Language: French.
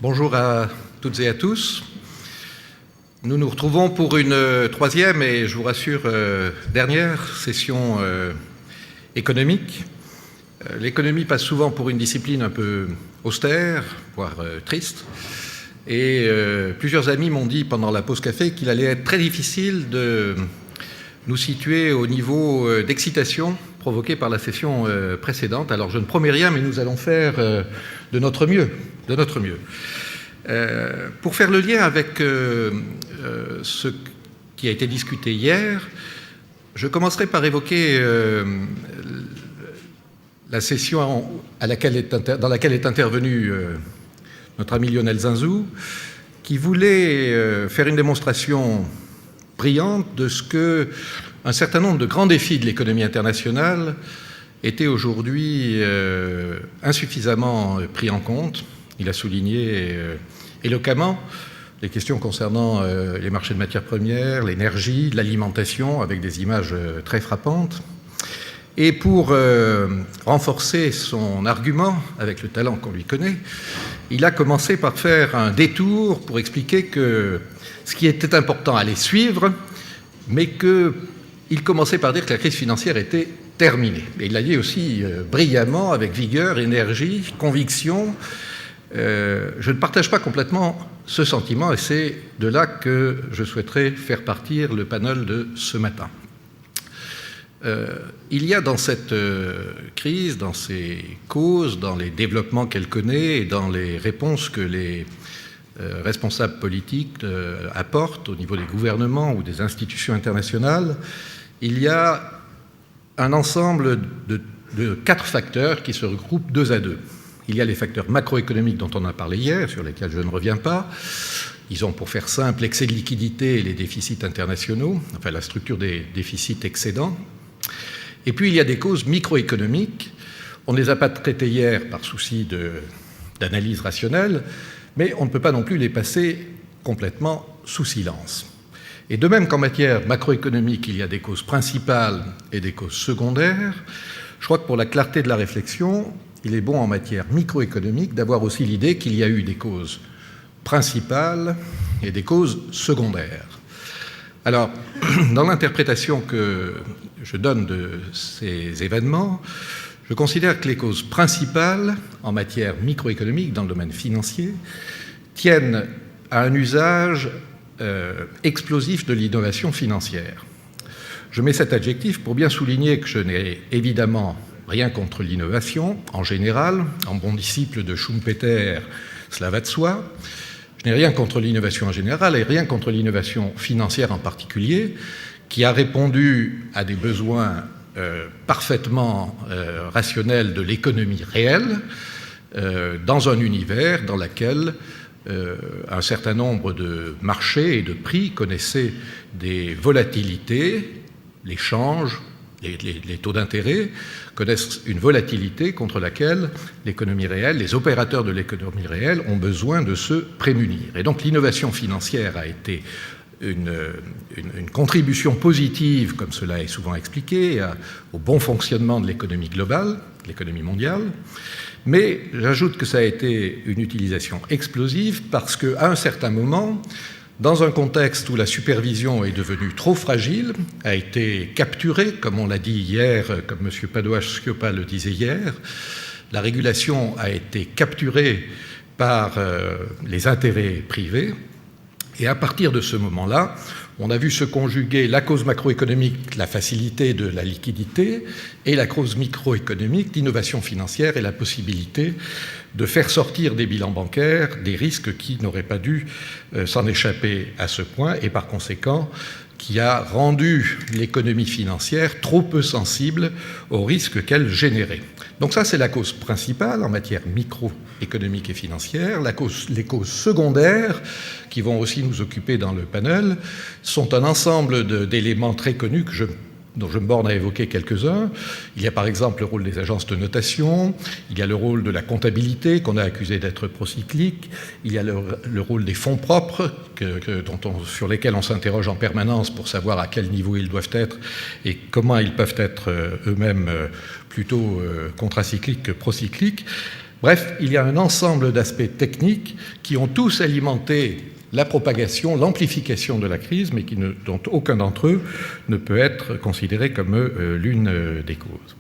Bonjour à toutes et à tous. Nous nous retrouvons pour une troisième et, je vous rassure, dernière session économique. L'économie passe souvent pour une discipline un peu austère, voire triste. Et plusieurs amis m'ont dit pendant la pause café qu'il allait être très difficile de nous situer au niveau d'excitation provoqué par la session précédente. Alors je ne promets rien, mais nous allons faire de notre mieux. Pour faire le lien avec ce qui a été discuté hier, je commencerai par évoquer la session dans laquelle est intervenu notre ami Lionel Zinzou, qui voulait faire une démonstration brillante de ce qu'un certain nombre de grands défis de l'économie internationale étaient aujourd'hui insuffisamment pris en compte. Il a souligné éloquemment les questions concernant les marchés de matières premières, l'énergie, l'alimentation, avec des images très frappantes. Et pour renforcer son argument, avec le talent qu'on lui connaît, il a commencé par faire un détour pour expliquer que ce qui était important allait suivre, mais qu'il commençait par dire que la crise financière était terminée. Et il l'a dit aussi brillamment, avec vigueur, énergie, conviction. Je ne partage pas complètement ce sentiment, et c'est de là que je souhaiterais faire partir le panel de ce matin. Il y a dans cette crise, dans ses causes, dans les développements qu'elle connaît et dans les réponses que les responsables politiques apportent au niveau des gouvernements ou des institutions internationales, il y a un ensemble de 4 facteurs qui se regroupent 2 à 2. Il y a les facteurs macroéconomiques dont on a parlé hier, sur lesquels je ne reviens pas. Ils ont, pour faire simple, l'excès de liquidité et les déficits internationaux, enfin la structure des déficits excédents. Et puis il y a des causes microéconomiques. On ne les a pas traitées hier par souci d'analyse rationnelle, mais on ne peut pas non plus les passer complètement sous silence. Et de même qu'en matière macroéconomique, il y a des causes principales et des causes secondaires, je crois que pour la clarté de la réflexion, il est bon en matière microéconomique d'avoir aussi l'idée qu'il y a eu des causes principales et des causes secondaires. Alors, dans l'interprétation que je donne de ces événements, je considère que les causes principales en matière microéconomique, dans le domaine financier, tiennent à un usage explosif de l'innovation financière. Je mets cet adjectif pour bien souligner que je n'ai évidemment rien contre l'innovation en général. En bon disciple de Schumpeter, cela va de soi. Je n'ai rien contre l'innovation en général et rien contre l'innovation financière en particulier, qui a répondu à des besoins parfaitement rationnels de l'économie réelle, dans un univers dans lequel un certain nombre de marchés et de prix connaissaient des volatilités, les changes, les taux d'intérêt connaissent une volatilité contre laquelle l'économie réelle, les opérateurs de l'économie réelle ont besoin de se prémunir. Et donc l'innovation financière a été une contribution positive, comme cela est souvent expliqué, au bon fonctionnement de l'économie globale, l'économie mondiale. Mais j'ajoute que ça a été une utilisation explosive parce qu'à un certain moment, dans un contexte où la supervision est devenue trop fragile, a été capturée, comme on l'a dit hier, comme M. Padoa-Schioppa le disait hier, la régulation a été capturée par les intérêts privés. Et à partir de ce moment-là, on a vu se conjuguer la cause macroéconomique, la facilité de la liquidité, et la cause microéconomique, l'innovation financière et la possibilité de faire sortir des bilans bancaires des risques qui n'auraient pas dû s'en échapper à ce point, et par conséquent qui a rendu l'économie financière trop peu sensible aux risques qu'elle générait. Donc ça, c'est la cause principale en matière microéconomique et financière. Les causes secondaires, qui vont aussi nous occuper dans le panel, sont un ensemble d'éléments très connus dont je me borne à évoquer quelques-uns. Il y a par exemple le rôle des agences de notation, il y a le rôle de la comptabilité qu'on a accusé d'être procyclique, il y a le rôle des fonds propres sur lesquels on s'interroge en permanence pour savoir à quel niveau ils doivent être et comment ils peuvent être eux-mêmes plutôt contracycliques que procycliques. Bref, il y a un ensemble d'aspects techniques qui ont tous alimenté la propagation, l'amplification de la crise, mais dont aucun d'entre eux ne peut être considéré comme l'une des causes.